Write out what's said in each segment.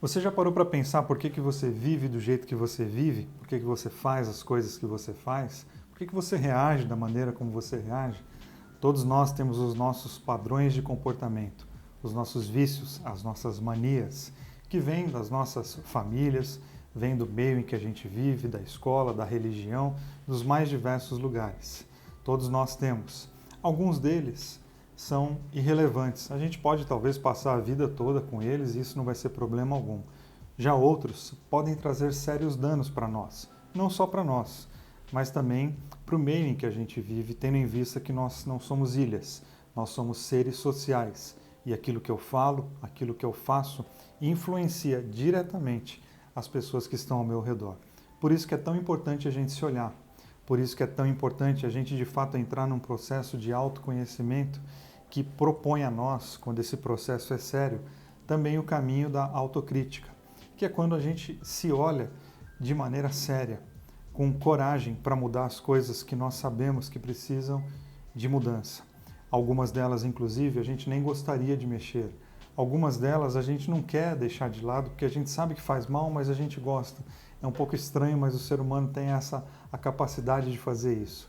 Você já parou para pensar por que você vive do jeito que você vive? Por que você faz as coisas que você faz? Por que você reage da maneira como você reage? Todos nós temos os nossos padrões de comportamento, os nossos vícios, as nossas manias, que vêm das nossas famílias, vêm do meio em que a gente vive, da escola, da religião, dos mais diversos lugares. Todos nós temos. Alguns deles são irrelevantes. A gente pode talvez passar a vida toda com eles e isso não vai ser problema algum. Já outros podem trazer sérios danos para nós, não só para nós, mas também para o meio em que a gente vive, tendo em vista que nós não somos ilhas, nós somos seres sociais e aquilo que eu falo, aquilo que eu faço, influencia diretamente as pessoas que estão ao meu redor. Por isso que é tão importante a gente se olhar, por isso que é tão importante a gente de fato entrar num processo de autoconhecimento que propõe a nós, quando esse processo é sério, também o caminho da autocrítica, que é quando a gente se olha de maneira séria, com coragem para mudar as coisas que nós sabemos que precisam de mudança. Algumas delas, inclusive, a gente nem gostaria de mexer. Algumas delas a gente não quer deixar de lado, porque a gente sabe que faz mal, mas a gente gosta. É um pouco estranho, mas o ser humano tem a capacidade de fazer isso.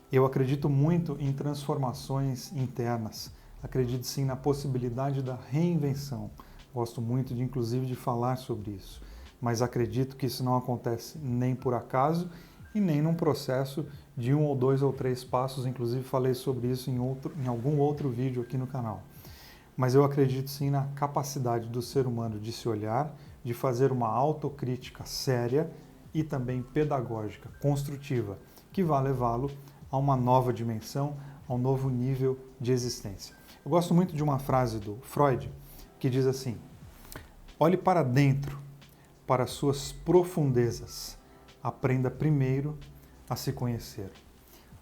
Eu acredito muito em transformações internas. Acredito sim na possibilidade da reinvenção. Gosto muito de, inclusive, de falar sobre isso. Mas acredito que isso não acontece nem por acaso e nem num processo de 1 ou 2 ou 3 passos. Inclusive falei sobre isso em algum outro vídeo aqui no canal. Mas eu acredito sim na capacidade do ser humano de se olhar, de fazer uma autocrítica séria e também pedagógica, construtiva, que vai levá-lo a uma nova dimensão, a um novo nível de existência. Eu gosto muito de uma frase do Freud que diz assim: olhe para dentro, para suas profundezas, aprenda primeiro a se conhecer.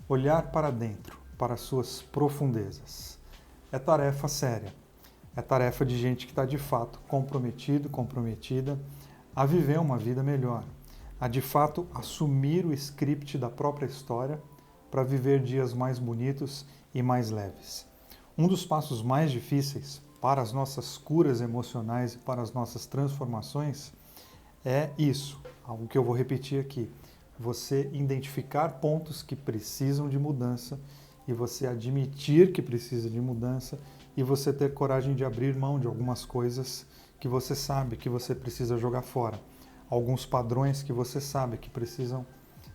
Olhar para dentro, para suas profundezas. É tarefa séria, é tarefa de gente que está de fato comprometido, comprometida a viver uma vida melhor, a de fato assumir o script da própria história para viver dias mais bonitos e mais leves. Um dos passos mais difíceis para as nossas curas emocionais e para as nossas transformações é isso, algo que eu vou repetir aqui. Você identificar pontos que precisam de mudança e você admitir que precisa de mudança e você ter coragem de abrir mão de algumas coisas que você sabe que você precisa jogar fora. Alguns padrões que você sabe que precisam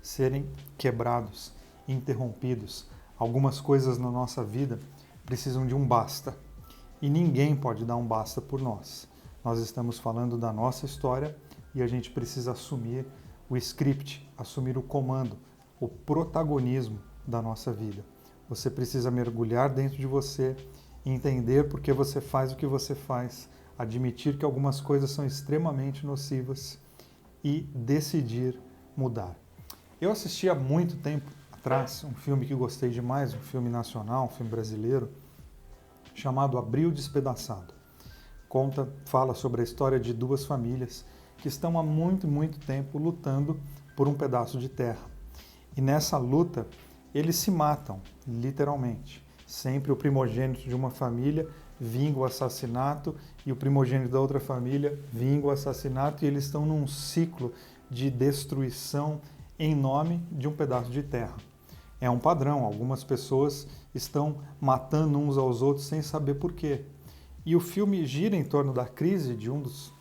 serem quebrados, interrompidos. Algumas coisas na nossa vida precisam de um basta. E ninguém pode dar um basta por nós. Nós estamos falando da nossa história e a gente precisa assumir o script, assumir o comando, o protagonismo da nossa vida. Você precisa mergulhar dentro de você, entender por que você faz o que você faz, admitir que algumas coisas são extremamente nocivas e decidir mudar. Eu assisti há muito tempo atrás um filme que gostei demais, um filme nacional, um filme brasileiro, chamado Abril Despedaçado. Fala sobre a história de duas famílias que estão há muito, muito tempo lutando por um pedaço de terra. E nessa luta, eles se matam, literalmente. Sempre o primogênito de uma família vinga o assassinato e o primogênito da outra família vinga o assassinato e eles estão num ciclo de destruição em nome de um pedaço de terra. É um padrão, algumas pessoas estão matando uns aos outros sem saber por quê. E o filme gira em torno da crise de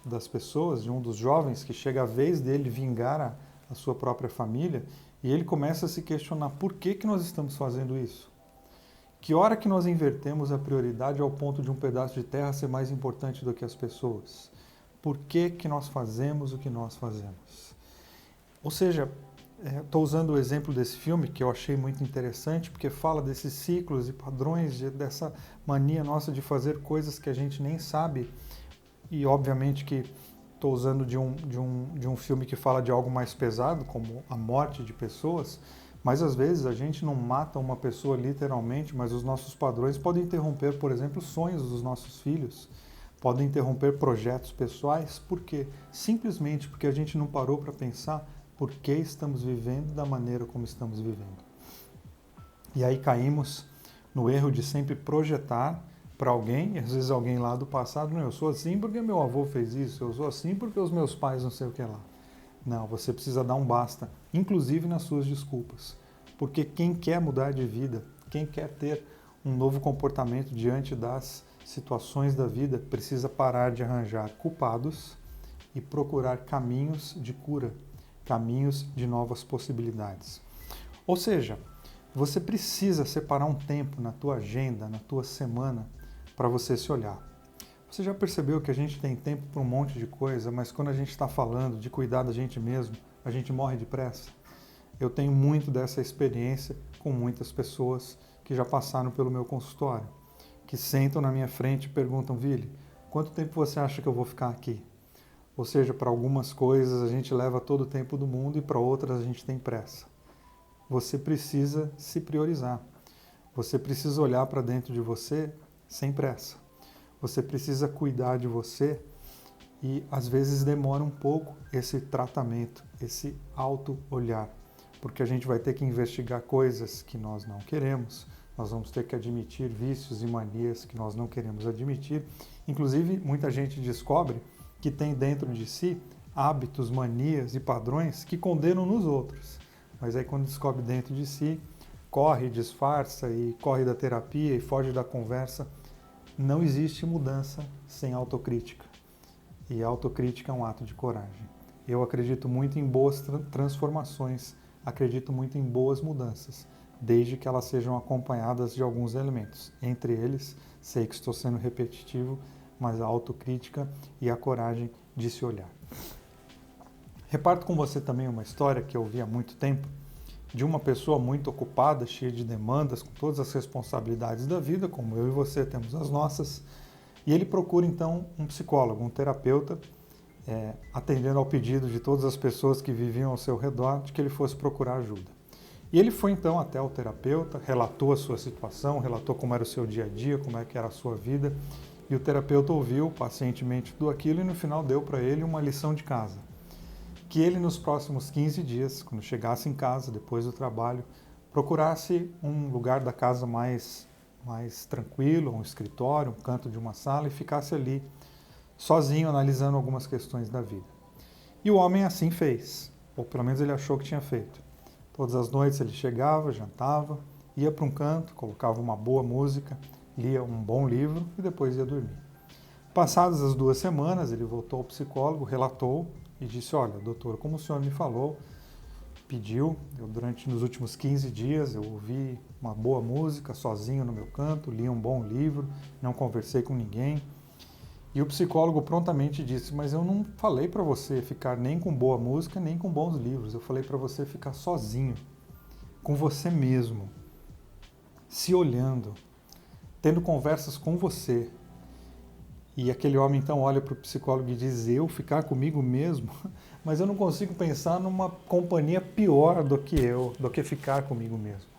das pessoas, de um dos jovens, que chega a vez dele vingar a sua própria família, e ele começa a se questionar por que nós estamos fazendo isso. Que hora que nós invertemos a prioridade ao ponto de um pedaço de terra ser mais importante do que as pessoas? Por que nós fazemos o que nós fazemos? Ou seja, estou usando o exemplo desse filme, que eu achei muito interessante, porque fala desses ciclos e padrões, dessa mania nossa de fazer coisas que a gente nem sabe. E obviamente que estou usando de um filme que fala de algo mais pesado, como a morte de pessoas, mas às vezes a gente não mata uma pessoa literalmente, mas os nossos padrões podem interromper, por exemplo, os sonhos dos nossos filhos, podem interromper projetos pessoais. Por quê? Simplesmente porque a gente não parou para pensar por que estamos vivendo da maneira como estamos vivendo. E aí caímos no erro de sempre projetar para alguém, e às vezes alguém lá do passado, não, eu sou assim porque meu avô fez isso, eu sou assim porque os meus pais não sei o que lá. Não, você precisa dar um basta, inclusive nas suas desculpas. Porque quem quer mudar de vida, quem quer ter um novo comportamento diante das situações da vida, precisa parar de arranjar culpados e procurar caminhos de cura, caminhos de novas possibilidades. Ou seja, você precisa separar um tempo na tua agenda, na tua semana, para você se olhar. Você já percebeu que a gente tem tempo para um monte de coisa, mas quando a gente está falando de cuidar da gente mesmo, a gente morre depressa? Eu tenho muito dessa experiência com muitas pessoas que já passaram pelo meu consultório, que sentam na minha frente e perguntam, Vili, quanto tempo você acha que eu vou ficar aqui? Ou seja, para algumas coisas a gente leva todo o tempo do mundo e para outras a gente tem pressa. Você precisa se priorizar. Você precisa olhar para dentro de você sem pressa. Você precisa cuidar de você e às vezes demora um pouco esse tratamento, esse auto-olhar, porque a gente vai ter que investigar coisas que nós não queremos, nós vamos ter que admitir vícios e manias que nós não queremos admitir. Inclusive, muita gente descobre que tem dentro de si hábitos, manias e padrões que condenam nos outros. Mas aí quando descobre dentro de si, corre, disfarça e corre da terapia e foge da conversa. Não existe mudança sem autocrítica. E a autocrítica é um ato de coragem. Eu acredito muito em boas transformações, acredito muito em boas mudanças, desde que elas sejam acompanhadas de alguns elementos. Entre eles, sei que estou sendo repetitivo, mas a autocrítica e a coragem de se olhar. Reparto com você também uma história que eu ouvi há muito tempo, de uma pessoa muito ocupada, cheia de demandas, com todas as responsabilidades da vida, como eu e você temos as nossas, e ele procura então um psicólogo, um terapeuta, atendendo ao pedido de todas as pessoas que viviam ao seu redor, de que ele fosse procurar ajuda. E ele foi então até o terapeuta, relatou a sua situação, relatou como era o seu dia a dia, como é que era a sua vida, e o terapeuta ouviu pacientemente tudo aquilo e no final deu para ele uma lição de casa. Que ele nos próximos 15 dias, quando chegasse em casa, depois do trabalho, procurasse um lugar da casa mais tranquilo, um escritório, um canto de uma sala e ficasse ali, sozinho, analisando algumas questões da vida. E o homem assim fez, ou pelo menos ele achou que tinha feito. Todas as noites ele chegava, jantava, ia para um canto, colocava uma boa música, lia um bom livro e depois ia dormir. Passadas as 2 semanas, ele voltou ao psicólogo, relatou e disse, olha, doutor, como o senhor me falou, pediu, nos últimos 15 dias eu ouvi uma boa música sozinho no meu canto, li um bom livro, não conversei com ninguém. E o psicólogo prontamente disse, mas eu não falei para você ficar nem com boa música, nem com bons livros, eu falei para você ficar sozinho, com você mesmo, se olhando, tendo conversas com você. E aquele homem então olha para o psicólogo e diz, eu ficar comigo mesmo? Mas eu não consigo pensar numa companhia pior do que ficar comigo mesmo.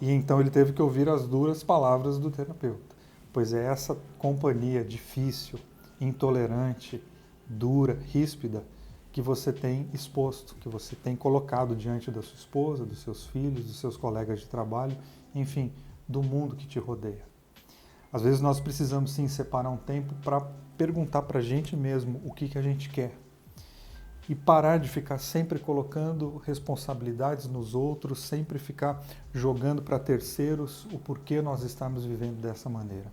E então ele teve que ouvir as duras palavras do terapeuta, pois é essa companhia difícil, intolerante, dura, ríspida, que você tem exposto, que você tem colocado diante da sua esposa, dos seus filhos, dos seus colegas de trabalho, enfim, do mundo que te rodeia. Às vezes nós precisamos sim separar um tempo para perguntar para a gente mesmo o que a gente quer. E parar de ficar sempre colocando responsabilidades nos outros, sempre ficar jogando para terceiros o porquê nós estamos vivendo dessa maneira.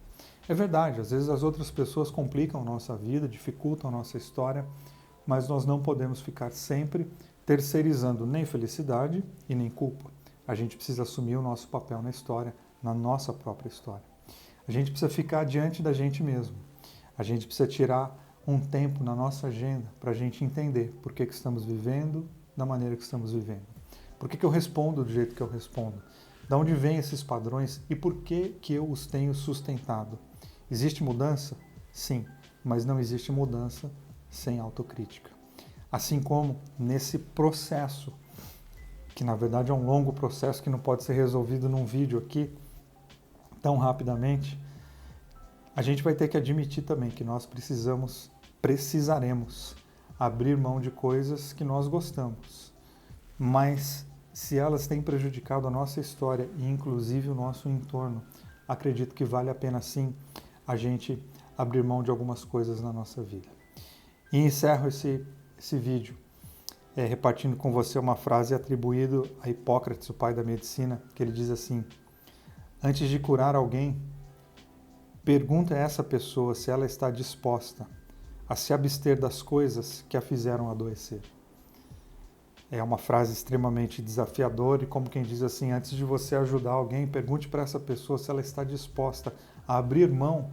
É verdade, às vezes as outras pessoas complicam a nossa vida, dificultam a nossa história, mas nós não podemos ficar sempre terceirizando nem felicidade e nem culpa. A gente precisa assumir o nosso papel na história, na nossa própria história. A gente precisa ficar diante da gente mesmo. A gente precisa tirar um tempo na nossa agenda para a gente entender por que estamos vivendo da maneira que estamos vivendo. Por que eu respondo do jeito que eu respondo? De onde vêm esses padrões e por que eu os tenho sustentado? Existe mudança? Sim, mas não existe mudança sem autocrítica. Assim como nesse processo, que na verdade é um longo processo que não pode ser resolvido num vídeo aqui, tão rapidamente, a gente vai ter que admitir também que nós precisaremos abrir mão de coisas que nós gostamos. Mas se elas têm prejudicado a nossa história e inclusive o nosso entorno, acredito que vale a pena sim a gente abrir mão de algumas coisas na nossa vida. E encerro esse vídeo repartindo com você uma frase atribuída a Hipócrates, o pai da medicina, que ele diz assim: antes de curar alguém, pergunta a essa pessoa se ela está disposta a se abster das coisas que a fizeram adoecer. É uma frase extremamente desafiadora e, como quem diz assim, antes de você ajudar alguém, pergunte para essa pessoa se ela está disposta a abrir mão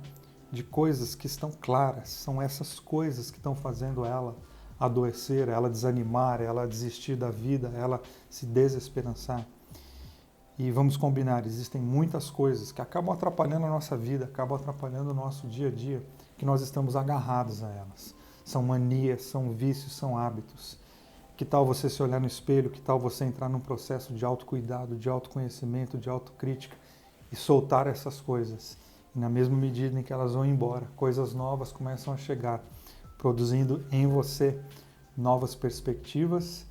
de coisas que estão claras. São essas coisas que estão fazendo ela adoecer, ela desanimar, ela desistir da vida, ela se desesperançar. E vamos combinar, existem muitas coisas que acabam atrapalhando a nossa vida, acabam atrapalhando o nosso dia a dia, que nós estamos agarrados a elas. São manias, são vícios, são hábitos. Que tal você se olhar no espelho? Que tal você entrar num processo de autocuidado, de autoconhecimento, de autocrítica e soltar essas coisas? E na mesma medida em que elas vão embora, coisas novas começam a chegar, produzindo em você novas perspectivas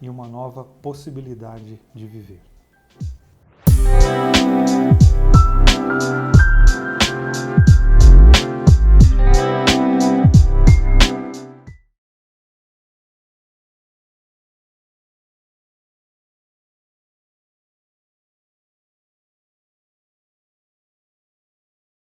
e uma nova possibilidade de viver.